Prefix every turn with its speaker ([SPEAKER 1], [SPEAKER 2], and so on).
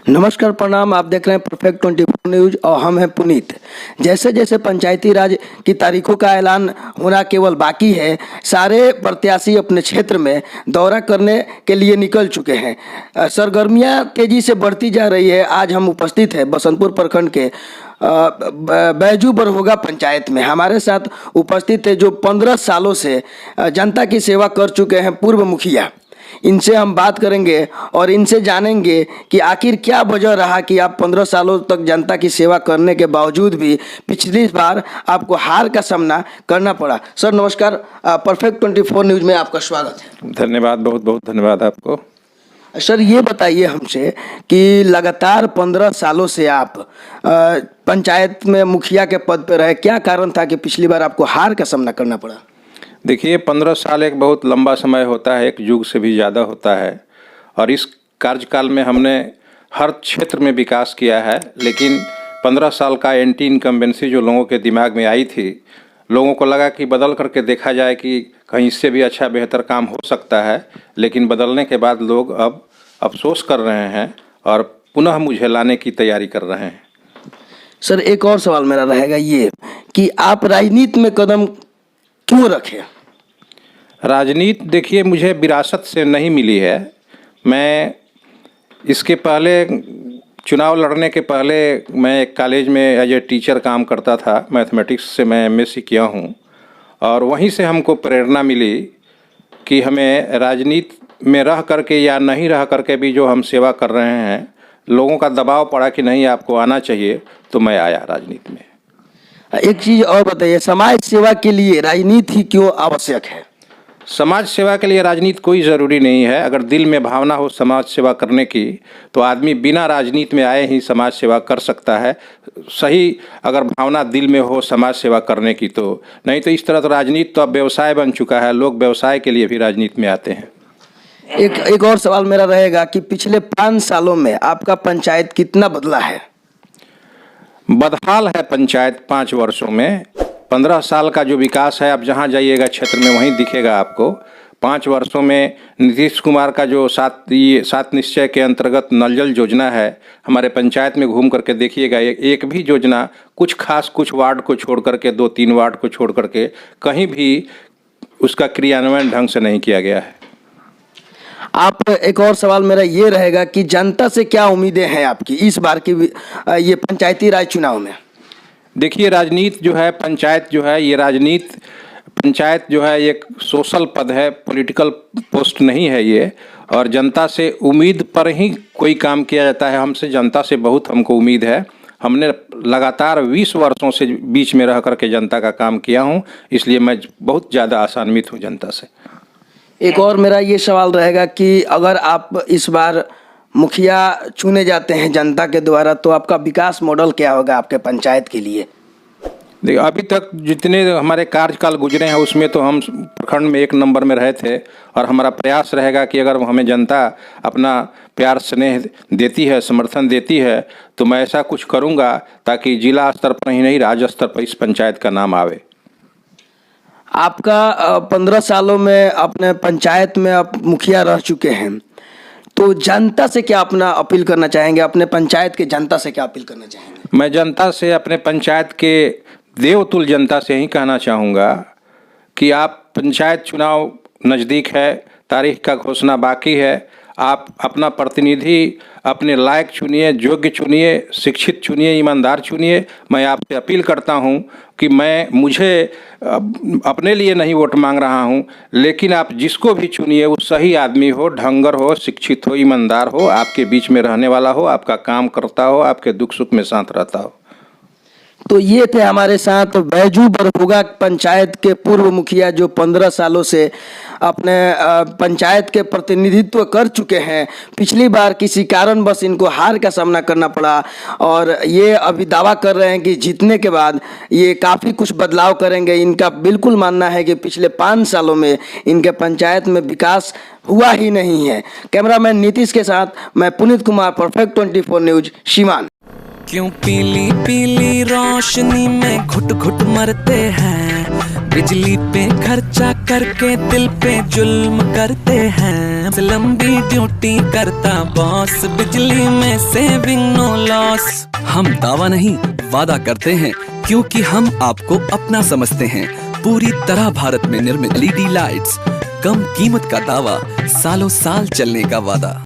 [SPEAKER 1] नमस्कार, प्रणाम। आप देख रहे हैं परफेक्ट 24 न्यूज और हम हैं पुनीत। जैसे जैसे पंचायती राज की तारीखों का ऐलान होना केवल बाकी है, सारे प्रत्याशी अपने क्षेत्र में दौरा करने के लिए निकल चुके हैं। सरगर्मियां तेजी से बढ़ती जा रही है। आज हम उपस्थित हैं बसंतपुर प्रखंड के बैजू बरहोगा पंचायत में। हमारे साथ उपस्थित है जो 15 सालों से जनता की सेवा कर चुके हैं पूर्व मुखिया। इनसे हम बात करेंगे और इनसे जानेंगे कि आखिर क्या वजह रहा कि आप 15 सालों तक जनता की सेवा करने के बावजूद भी पिछली बार आपको हार का सामना करना पड़ा। सर नमस्कार, परफेक्ट 24 न्यूज़ में आपका स्वागत है।
[SPEAKER 2] धन्यवाद, बहुत बहुत धन्यवाद आपको।
[SPEAKER 1] सर ये बताइए हमसे कि लगातार 15 सालों से आप पंचायत में मुखिया के पद पर रहे, क्या कारण था कि पिछली बार आपको हार का सामना करना पड़ा?
[SPEAKER 2] देखिए, 15 साल एक बहुत लंबा समय होता है, एक युग से भी ज़्यादा होता है। और इस कार्यकाल में हमने हर क्षेत्र में विकास किया है, लेकिन 15 साल का एंटी इनकम्बेंसी जो लोगों के दिमाग में आई थी, लोगों को लगा कि बदल करके देखा जाए कि कहीं इससे भी अच्छा बेहतर काम हो सकता है। लेकिन बदलने के बाद लोग अब अफसोस कर रहे हैं और पुनः मुझे लाने की तैयारी कर रहे हैं।
[SPEAKER 1] सर एक और सवाल मेरा रहेगा ये कि आप राजनीति में कदम क्यों रखे?
[SPEAKER 2] राजनीति देखिए, मुझे विरासत से नहीं मिली है। मैं इसके पहले चुनाव लड़ने के पहले मैं एक कॉलेज में एज ए टीचर काम करता था। मैथमेटिक्स से मैं एमएससी किया हूँ और वहीं से हमको प्रेरणा मिली कि हमें राजनीति में रह करके या नहीं रह करके भी जो हम सेवा कर रहे हैं, लोगों का दबाव पड़ा कि नहीं आपको आना चाहिए, तो मैं आया राजनीति में।
[SPEAKER 1] एक चीज़ और बताइए, समाज सेवा के लिए राजनीति ही क्यों आवश्यक है?
[SPEAKER 2] समाज सेवा के लिए राजनीति कोई ज़रूरी नहीं है। अगर दिल में भावना हो समाज सेवा करने की, तो आदमी बिना राजनीति में आए ही समाज सेवा कर सकता है। सही अगर भावना दिल में हो समाज सेवा करने की, तो नहीं तो इस तरह तो राजनीति तो अब व्यवसाय बन चुका है। लोग व्यवसाय के लिए भी राजनीति में आते हैं।
[SPEAKER 1] एक और सवाल मेरा रहेगा कि पिछले 5 सालों में आपका पंचायत कितना बदला है?
[SPEAKER 2] बदहाल है पंचायत 5 वर्षों में। 15 साल का जो विकास है, अब जहाँ जाइएगा क्षेत्र में वहीं दिखेगा आपको। 5 वर्षों में नीतीश कुमार का जो 7 निश्चय के अंतर्गत नल जल योजना है, हमारे पंचायत में घूम करके देखिएगा, एक भी योजना कुछ खास कुछ वार्ड को छोड़ करके, 2-3 वार्ड को छोड़ करके कहीं भी उसका क्रियान्वयन ढंग से नहीं किया गया है।
[SPEAKER 1] आप एक और सवाल मेरा ये रहेगा कि जनता से क्या उम्मीदें हैं आपकी इस बार की ये पंचायती राज चुनाव में?
[SPEAKER 2] देखिए, राजनीति जो है, पंचायत जो है, ये राजनीति पंचायत जो है एक सोशल पद है, पॉलिटिकल पोस्ट नहीं है ये। और जनता से उम्मीद पर ही कोई काम किया जाता है। हमसे जनता से बहुत हमको उम्मीद है। हमने लगातार 20 वर्षों से बीच में रह करके जनता का काम किया हूँ, इसलिए मैं बहुत ज़्यादा आशान्वित हूँ जनता से।
[SPEAKER 1] एक और मेरा ये सवाल रहेगा कि अगर आप इस बार मुखिया चुने जाते हैं जनता के द्वारा, तो आपका विकास मॉडल क्या होगा आपके पंचायत के लिए?
[SPEAKER 2] देखिए, अभी तक जितने हमारे कार्यकाल गुजरे हैं उसमें तो हम प्रखंड में 1 नंबर में रहे थे। और हमारा प्रयास रहेगा कि अगर हमें जनता अपना प्यार स्नेह देती है, समर्थन देती है, तो मैं ऐसा कुछ करूँगा ताकि जिला स्तर पर ही नहीं, राज्य स्तर पर इस पंचायत का नाम आवे।
[SPEAKER 1] आपका 15 सालों में अपने पंचायत में आप मुखिया रह चुके हैं, तो जनता से क्या अपना अपील करना चाहेंगे? अपने पंचायत के जनता से क्या अपील करना चाहेंगे?
[SPEAKER 2] मैं जनता से, अपने पंचायत के देवतुल्य जनता से ही कहना चाहूँगा कि आप पंचायत चुनाव नज़दीक है, तारीख का घोषणा बाकी है। आप अपना प्रतिनिधि अपने लायक चुनिए, योग्य चुनिए, शिक्षित चुनिए, ईमानदार चुनिए। मैं आपसे अपील करता हूं कि मुझे अपने लिए नहीं वोट मांग रहा हूं, लेकिन आप जिसको भी चुनिए वो सही आदमी हो, ढंगर हो, शिक्षित हो, ईमानदार हो, आपके बीच में रहने वाला हो, आपका काम करता हो, आपके दुख सुख में साथ रहता हो।
[SPEAKER 1] तो ये थे हमारे साथ बैजू बरहोगा पंचायत के पूर्व मुखिया जो 15 सालों से अपने पंचायत के प्रतिनिधित्व कर चुके हैं। पिछली बार किसी कारणवश इनको हार का सामना करना पड़ा और ये अभी दावा कर रहे हैं कि जीतने के बाद ये काफ़ी कुछ बदलाव करेंगे। इनका बिल्कुल मानना है कि पिछले 5 सालों में इनके पंचायत में विकास हुआ ही नहीं है। कैमरामैन नीतीश के साथ मैं पुनीत कुमार, परफेक्ट 24 न्यूज, सीवान।
[SPEAKER 3] क्यों पीली पीली रोशनी में घुट घुट मरते हैं, बिजली पे खर्चा करके दिल पे जुल्म करते हैं। लंबी ड्यूटी करता बॉस, बिजली में सेविंग नो लॉस। हम दावा नहीं वादा करते हैं, क्योंकि हम आपको अपना समझते हैं। पूरी तरह भारत में निर्मित LED लाइट्स, कम कीमत का दावा, सालों साल चलने का वादा।